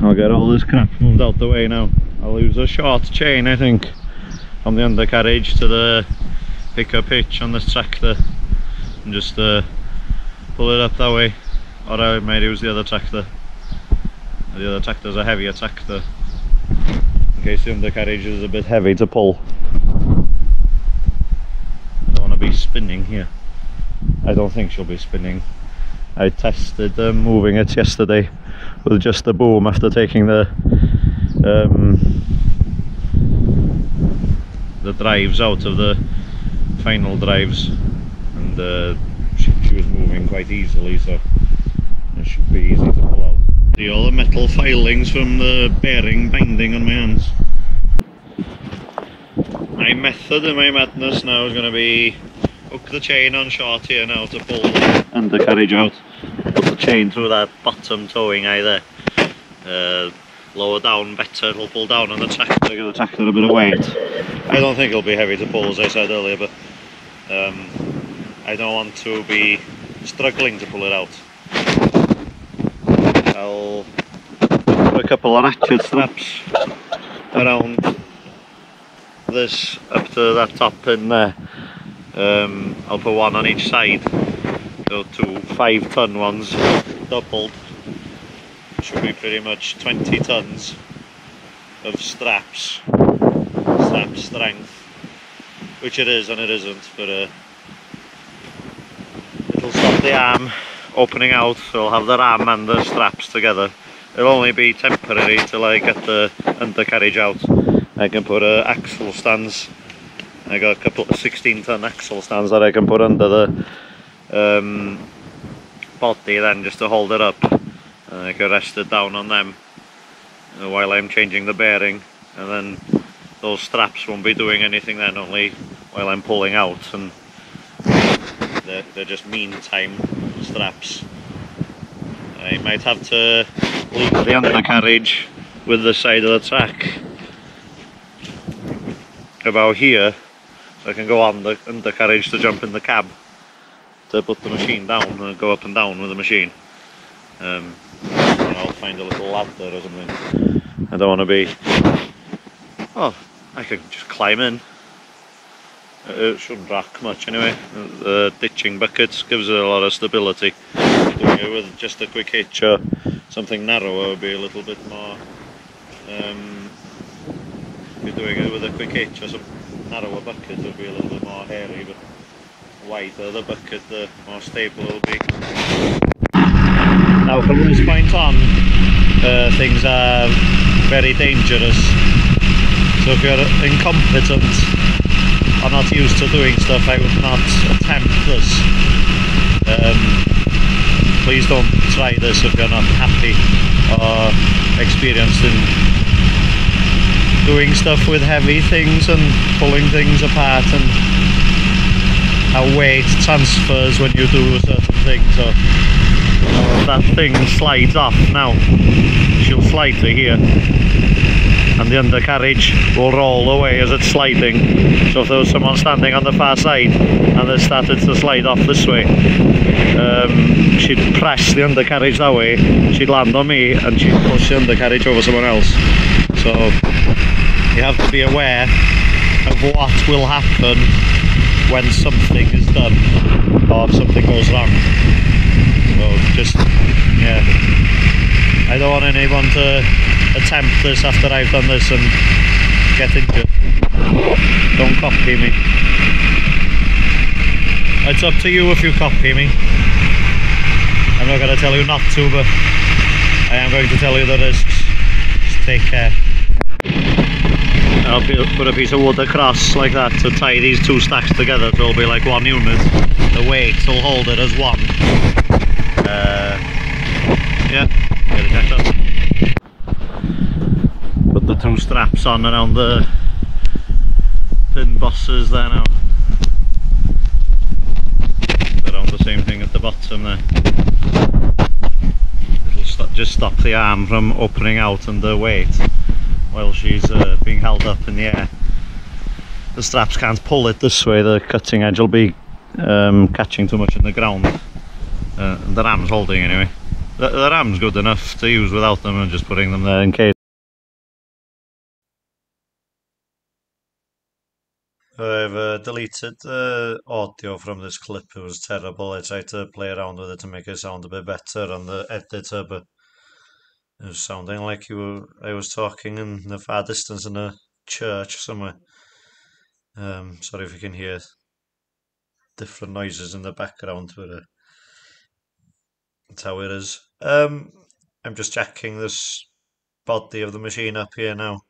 I'll get all this crap moved out the way now. I'll use a short chain, I think, from the undercarriage to the pickup hitch on this tractor, and just pull it up that way, or I might use the other tractor. The other tractor's a heavier tractor, in case the undercarriage is a bit heavy to pull. I don't want to be spinning here. I don't think she'll be spinning. I tested moving it yesterday with just the boom after taking the drives out of the final drives, and she was moving quite easily, so it should be easy to pull out. See all the metal filings from the bearing binding on my hands. My method in my madness now is going to be hook the chain on short here now to pull the undercarriage out. Put the chain through that bottom towing eye there. Lower down better, it'll pull down on the tractor, give the tractor a bit of weight. I don't think it'll be heavy to pull, as I said earlier, but I don't want to be struggling to pull it out. I'll put a couple of ratchet straps around this up to that top pin there. I'll put one on each side, so 2 5-ton ones doubled. Should be pretty much 20 tons of strap strength, which it is and it isn't, but it'll stop the arm opening out, so I'll have the ram and the straps together. It'll only be temporary till I get the undercarriage out. I can put axle stands. I got a couple of 16-ton axle stands that I can put under the body then, just to hold it up. I can rest it down on them while I'm changing the bearing, and then those straps won't be doing anything then, only while I'm pulling out, and they're just meantime straps. I might have to leave the undercarriage with the side of the track about here, so I can go on the undercarriage to jump in the cab to put the machine down and go up and down with the machine. I'll find a little ladder or something. I don't want to be... Oh, I can just climb in. It shouldn't rock much anyway. The ditching buckets gives it a lot of stability. Doing it with just a quick hitch or something narrower would be a little bit more... if you're doing it with a quick hitch or some narrower bucket, it would be a little bit more hairy, but wider the bucket, the more stable it will be. Now from this point on, things are very dangerous. So if you're incompetent or not used to doing stuff, I would not attempt this. Please don't try this if you're not happy or experienced in doing stuff with heavy things and pulling things apart, and how weight transfers when you do certain things. So that thing slides off now. She'll slide to here, and the undercarriage will roll away as it's sliding. So if there was someone standing on the far side and they started to slide off this way, she'd press the undercarriage that way, she'd land on me and she'd push the undercarriage over someone else. So you have to be aware of what will happen when something is done or if something goes wrong. So just, yeah, I don't want anyone to attempt this after I've done this and get injured. Don't copy me. It's up to you if you copy me. I'm not going to tell you not to, but I am going to tell you the risks. Just take care. I'll put a piece of wood across like that to tie these two stacks together, so it'll be like one unit. The weight will hold it as one. Yeah, get it jacked up. Put the two straps on around the pin bosses there now. Around the same thing at the bottom there. It'll just stop the arm from opening out under weight while she's being held up in the air. The straps can't pull it this way, the cutting edge will be catching too much in the ground. The ram's holding anyway. The ram's good enough to use without them and just putting them there in case. I've deleted the audio from this clip. It was terrible. I tried to play around with it to make it sound a bit better on the editor, but it was sounding like I was talking in the far distance in a church somewhere. Sorry if you can hear different noises in the background, but that's how it is. I'm just jacking this body of the machine up here now.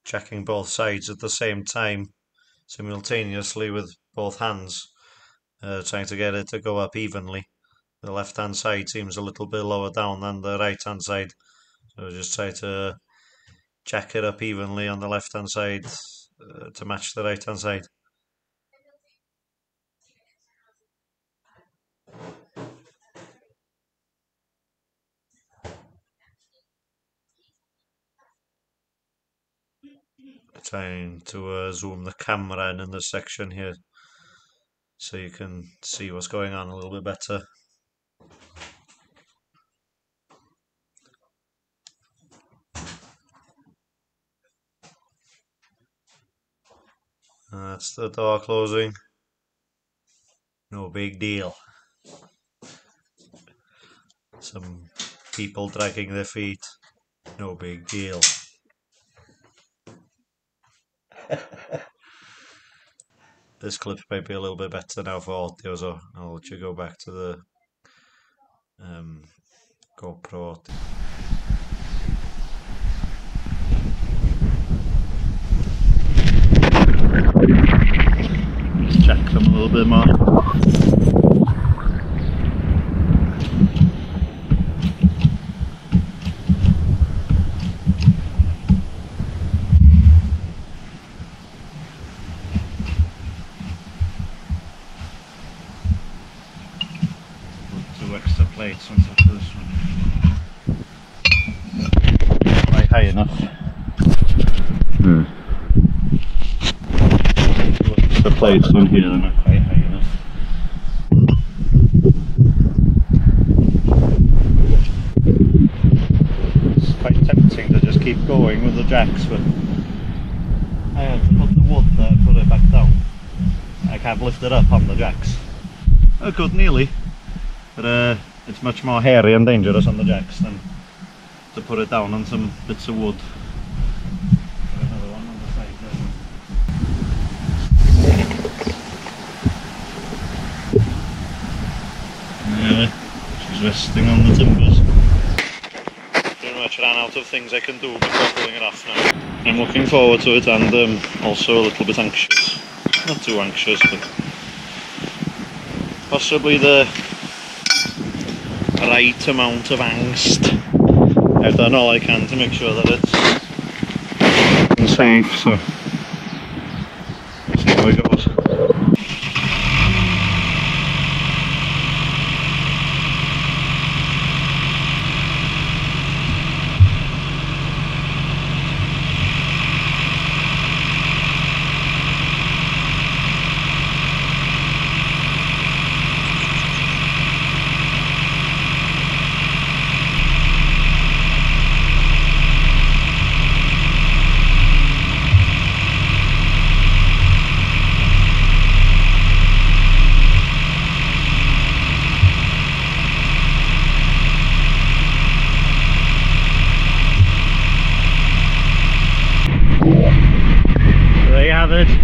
Jacking both sides at the same time, simultaneously with both hands, trying to get it to go up evenly. The left hand side seems a little bit lower down than the right hand side, so just try to jack it up evenly on the left hand side to match the right hand side. Trying to zoom the camera in this section here so you can see what's going on a little bit better. That's the door closing. No big deal. Some people dragging their feet. No big deal. This clip might be a little bit better now for audio, so I'll let you go back to the GoPro. Let's check them a little bit more. Extra plates on top of this one. Quite high enough. The plates on here are not quite high enough. It's quite tempting to just keep going with the jacks, but I had to put the wood there, put it back down. I can't lift it up on the jacks. I could nearly. But it's much more hairy and dangerous on the jacks than to put it down on some bits of wood. Put another one on the side there. Yeah, she's resting on the timbers. Pretty much ran out of things I can do before pulling it off now. I'm looking forward to it and also a little bit anxious. Not too anxious, but possibly the right amount of angst. I've done all I can to make sure that it's safe, so let's see how it goes.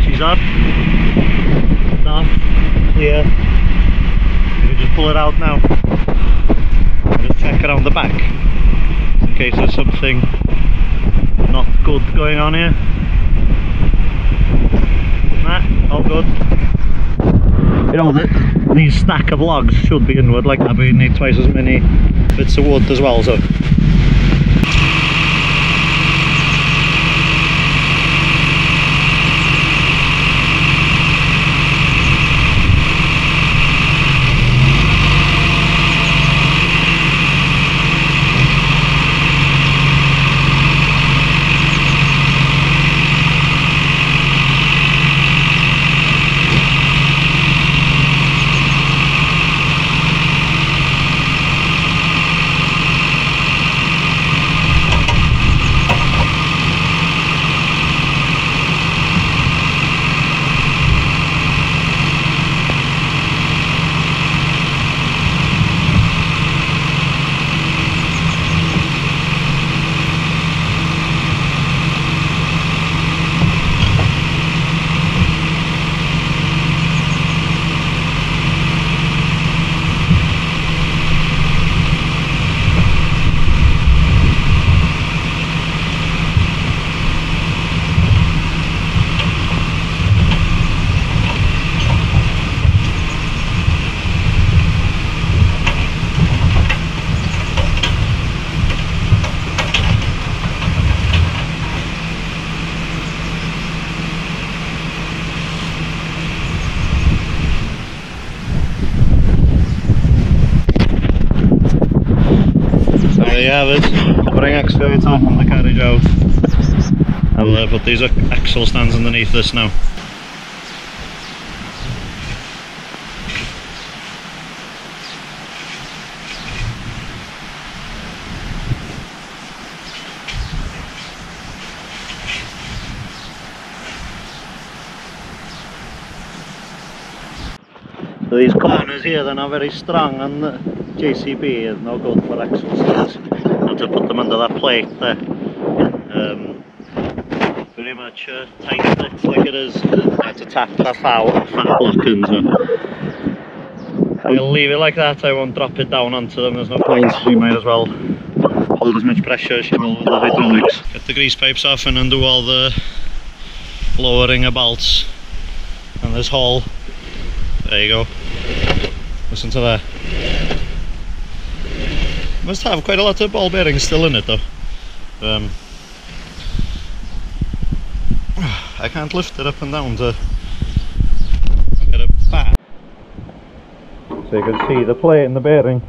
She's up, off, clear. You can just pull it out now. Just check around the back in case there's something not good going on here. Nah, all good. You know, these stack of logs should be inward like that, but you need twice as many bits of wood as well, so. have it. Bring excavator undercarriage out. I'll put these axle stands underneath this now. So these corners here, they're not very strong, and the JCB is no good for axle stands. I have to put them under that plate there. Very much tight fit like it is. I have to tap that foul block in, so I'll leave it like that. I won't drop it down onto them, there's no point. You might as well hold as much pressure as you will with the hydraulics. Get the grease pipes off and undo all the lowering of bolts and this hole. There you go. Listen to that. Must have quite a lot of ball bearings still in it though. I can't lift it up and down to get it back. So you can see the plate in the bearing.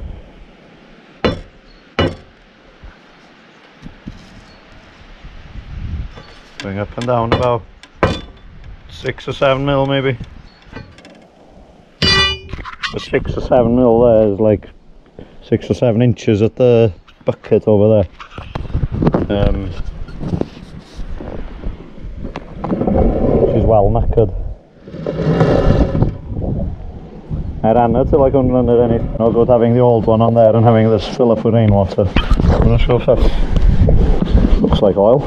Going up and down about 6 or 7 mil maybe. The 6 or 7 mil there is like 6 or 7 inches at the bucket over there. She's well knackered. I ran her till I couldn't run it any. No good having the old one on there and having this fill up with rainwater. I'm not sure if that looks like oil.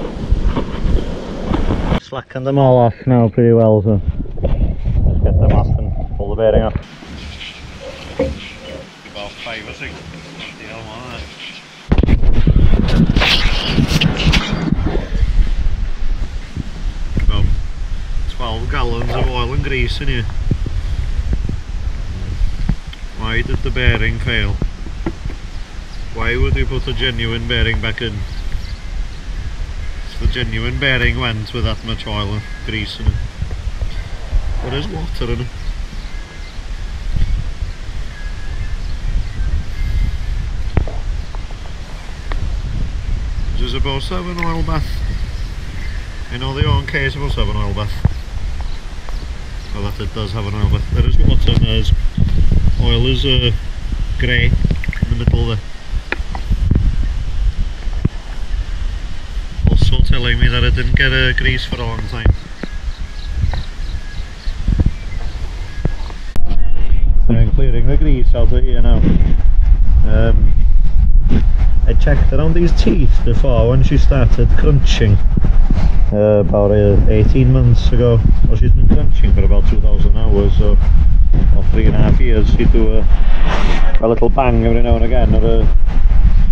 Slackened them all off now pretty well, so just get them off and pull the bearing off. About 5 or 6. About 12 gallons of oil and grease in here. Why did the bearing fail? Why would you put a genuine bearing back in? The genuine bearing went with that much oil and grease in it. But there's water in it. This is supposed to have an oil bath. I know the own case is supposed to have an oil bath. Well, that it does have an oil bath. There is water and there's oil is grey in the middle there. Also telling me that it didn't get grease for a long time. So I'm clearing the grease out of here now. I checked around these teeth before when she started crunching about 18 months ago. Well, she's been crunching for about 2,000 hours, so or 3.5 years. She'd do a little bang every now and again, or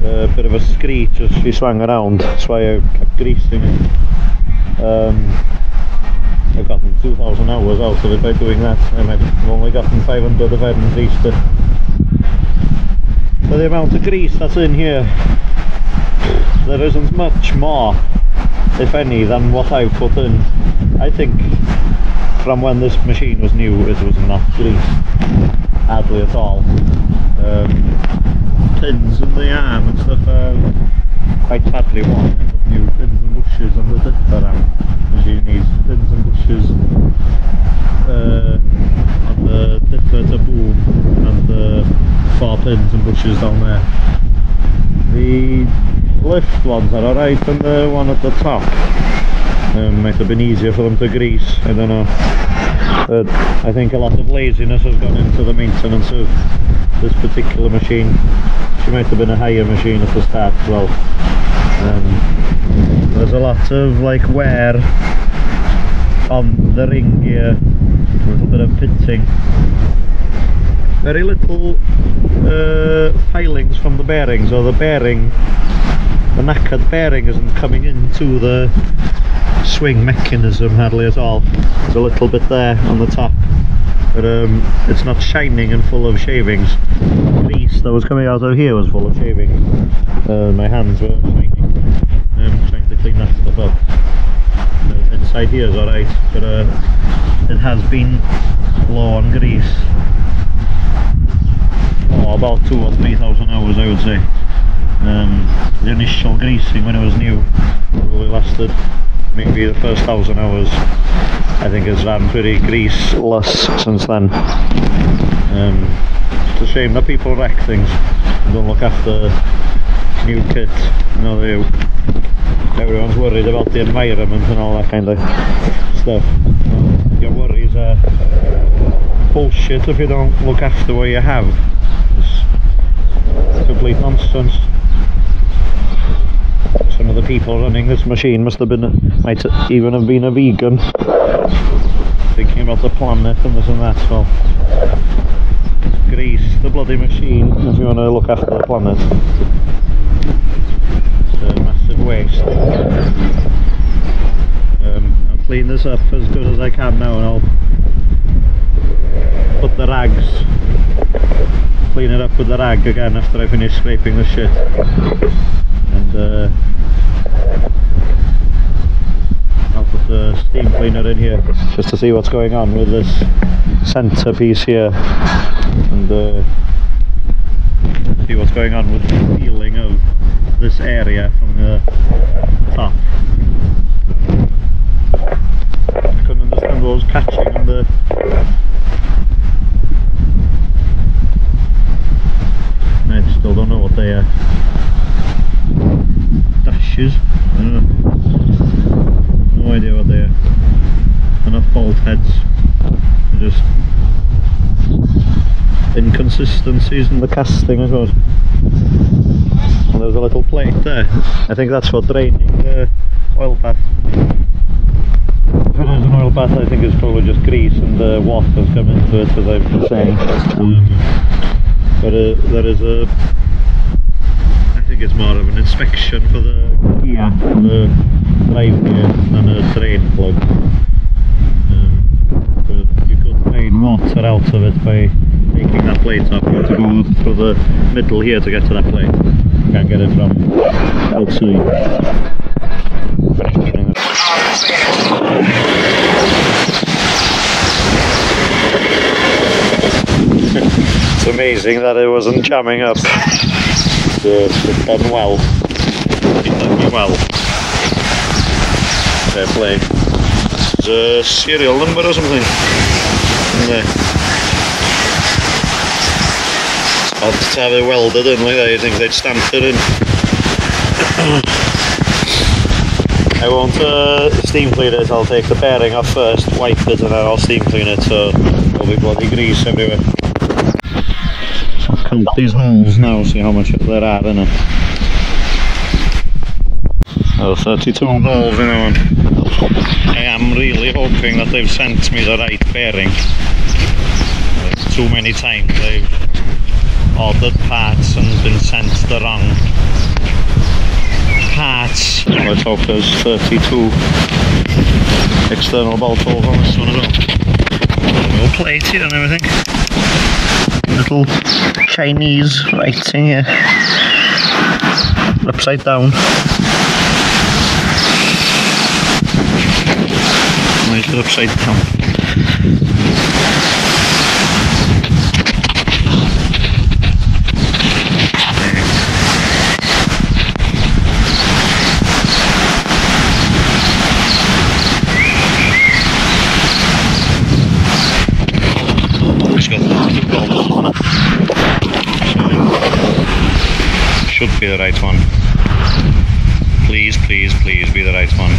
a bit of a screech as she swung around. That's why I kept greasing it. I've gotten 2,000 hours out of it by doing that, and I've only gotten 500 if I hadn't greased it. For the amount of grease that's in here, there isn't much more, if any, than what I've put in. I think from when this machine was new it was not greased hardly at all. Pins in the arm and stuff are quite badly worn. I put new pins and bushes on the dipper arm. Machine needs pins and bushes on the dipper to boom, and the 4 pins and bushes down there. The lift ones are alright, and the one at the top might have been easier for them to grease, I don't know. I think a lot of laziness has gone into the maintenance of this particular machine. She might have been a higher machine at the start as well. There's a lot of like wear on the ring here, a little bit of pitting. Very little filings from the bearings, or the knackered bearing isn't coming into the swing mechanism hardly at all. There's a little bit there on the top, but it's not shining and full of shavings. The grease that was coming out of here was full of shavings. My hands were shining. I'm trying to clean that stuff up. The inside here is alright, but it has been low on grease. Oh, about 2,000 or 3,000 hours I would say. the initial greasing when it was new probably lasted maybe the first 1,000 hours. I think it's ran pretty greaseless since then. It's a shame that people wreck things and don't look after new kit. You know, everyone's worried about the environment and all that kind of stuff. Your worries are bullshit if you don't look after what you have. It's complete nonsense. Some of the people running this machine might even have been a vegan, thinking about the planet and this and that. Well, grease the bloody machine if you want to look after the planet. It's a massive waste. I'll clean this up as good as I can now, and I'll put the rags, clean it up with the rag again after I finish scraping the shit. And I'll put the steam cleaner in here just to see what's going on with this centerpiece here, and see what's going on with the peeling of this area from the top. I couldn't understand what was catching on the I still don't know what they are. Dashes? I don't know. No idea what they are. Enough bolt heads. They're just inconsistencies in the casting, I suppose. And there's a little plate there. I think that's for draining the oil bath. If it is an oil bath, I think it's probably just grease and the water's come into it, as I've been saying. But there is a, I think it's more of an inspection for the gear, the drive gear, than a drain plug. But you could drain water out of it by taking that plate off. You have to go through the middle here to get to that plate. You can't get it from outside. It's amazing that it wasn't jamming up. It's done well. It done me well. Fair play. There's a serial number or something in there. It's odd to have it welded in like that. You think they'd stamped it in. I won't steam clean it. I'll take the bearing off first, wipe it, and then I'll steam clean it, so there'll be bloody grease everywhere. Count these holes now, see how much there are in it. Oh, 32 holes in that one. I am really hoping that they've sent me the right bearing. Too many times they've ordered parts and been sent the wrong parts. Let's hope there's 32 external bolt holes on this one as well. All plated and everything. Little Chinese writing here, upside down. Why is it upside down? Should be the right one. Please, please, please be the right one.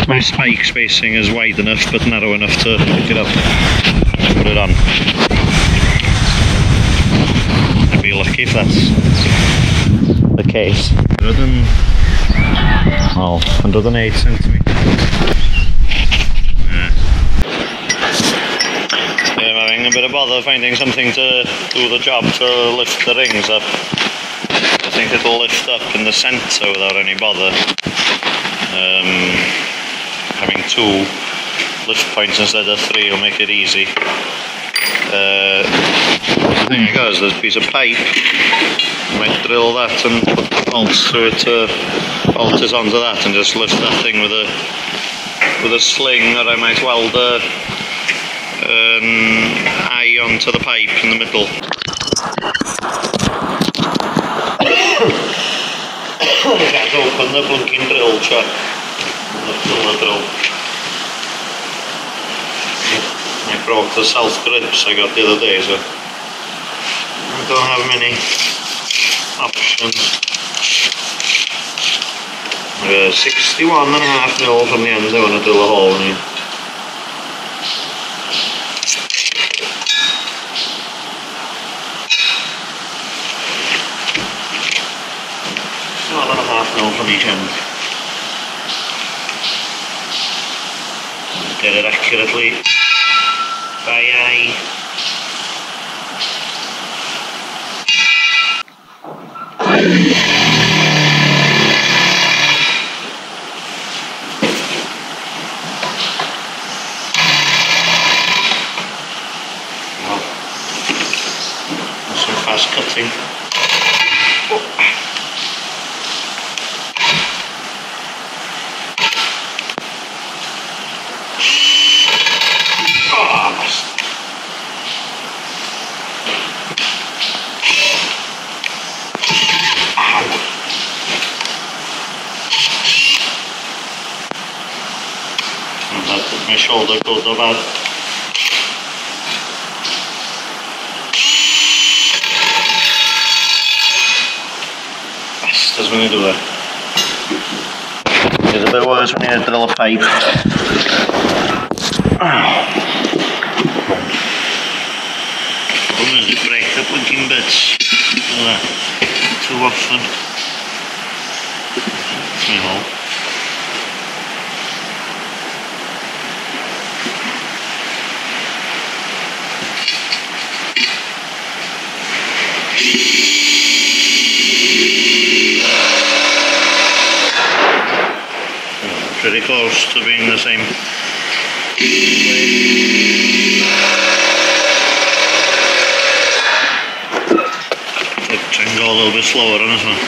My spike spacing is wide enough but narrow enough to pick it up and put it on. I'd be lucky if that's the case. 108 centimetres. A bit of bother finding something to do the job to lift the rings up. I think it'll lift up in the centre without any bother. Having 2 lift points instead of 3 will make it easy. The thing I got is this piece of pipe. I might drill that and put the bolts through it to bolt it onto that and just lift that thing with a sling, or I might weld an eye onto the pipe in the middle. the blinking drill chuck. The filler drill. I broke the south grips I got the other day, so I don't have many options. 61.5 mil from the end I want to drill a hole in here. 1.5 mil from each end. Get it accurately by eye. Some fast cutting. My shoulder goes about. Bastards when you do that. It's a bit worse when you drill a pipe. Problem is you break the blinking bits too often. That's my hole. Pretty close to being the same. Try and go a little bit slower on this one.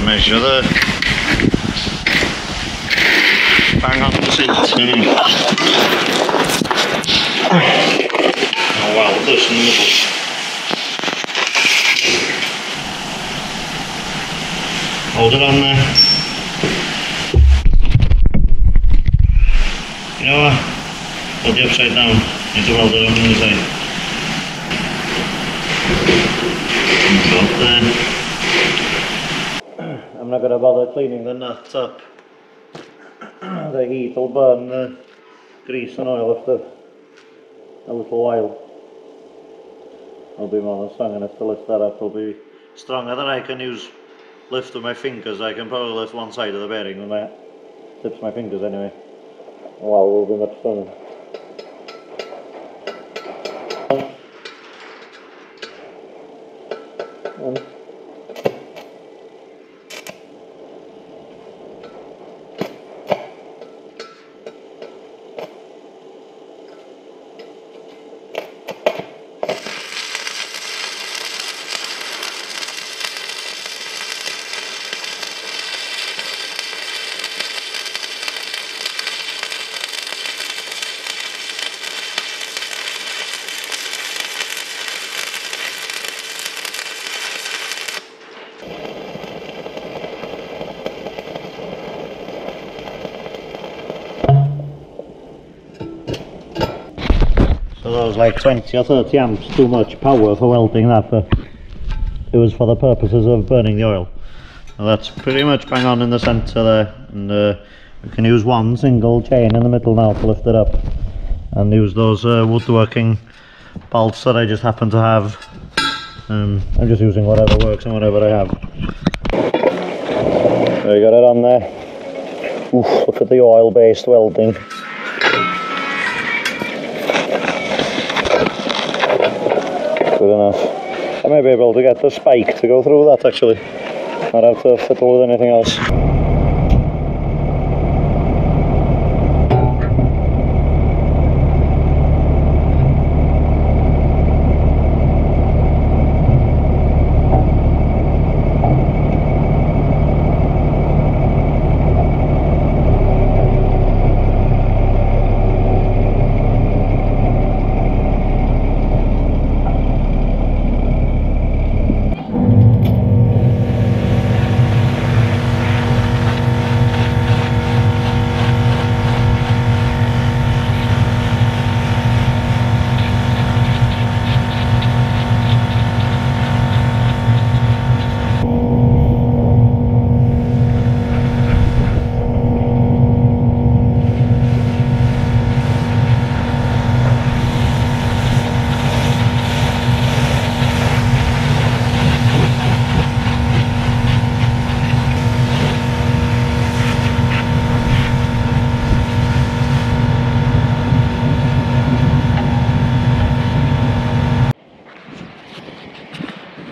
Measure the bang on the seat. Oh wow, this in the middle. Hold it on there. You know what? Hold it upside down. You need to hold it on the other side. About there. I'm not going to bother cleaning the nuts up. The heat will burn the grease and oil after a little while. I'll be more than strong enough to lift that up. It'll be stronger than I can lift with my fingers. I can probably lift one side of the bearing with my tips of my fingers anyway. Wow, it will be much stronger. So there was like 20 or 30 amps too much power for welding that, but it was for the purposes of burning the oil. So that's pretty much bang on in the centre there, and we can use one single chain in the middle now to lift it up, and use those woodworking bolts that I just happen to have. I'm just using whatever works and whatever I have. There you got it on there. Oof, look at the oil based welding. Good enough. I may be able to get the spike to go through that actually. Might have to fiddle with anything else.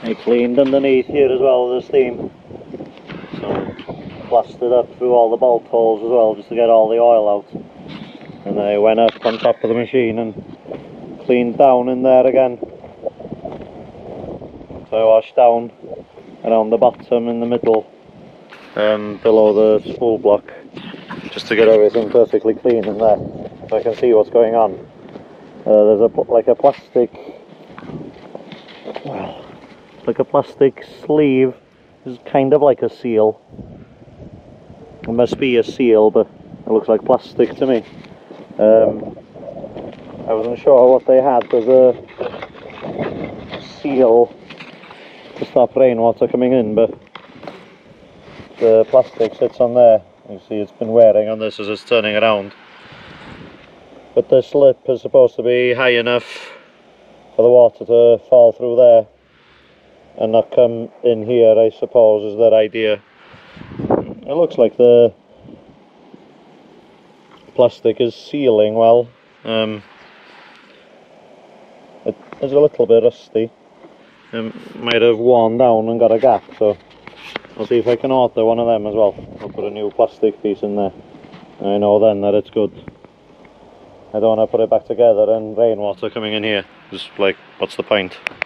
I cleaned underneath here as well with the steam, so plastered up through all the bolt holes as well just to get all the oil out, and I went up on top of the machine and cleaned down in there again. So I washed down around the bottom, in the middle, below the spool block, just to get everything perfectly clean in there so I can see what's going on. There's like a plastic, well, like a plastic sleeve. It's kind of like a seal. It must be a seal, but it looks like plastic to me. I wasn't sure what they had. There's a seal to stop rainwater coming in, but the plastic sits on there. You see it's been wearing on this as it's turning around. But the slip is supposed to be high enough for the water to fall through there and not come in here, I suppose, is their idea. It looks like the plastic is sealing well. It is a little bit rusty. It might have worn down and got a gap, so I'll see if I can order one of them as well. I'll put a new plastic piece in there. I know then that it's good. I don't want to put it back together and rainwater coming in here. Just like, what's the point?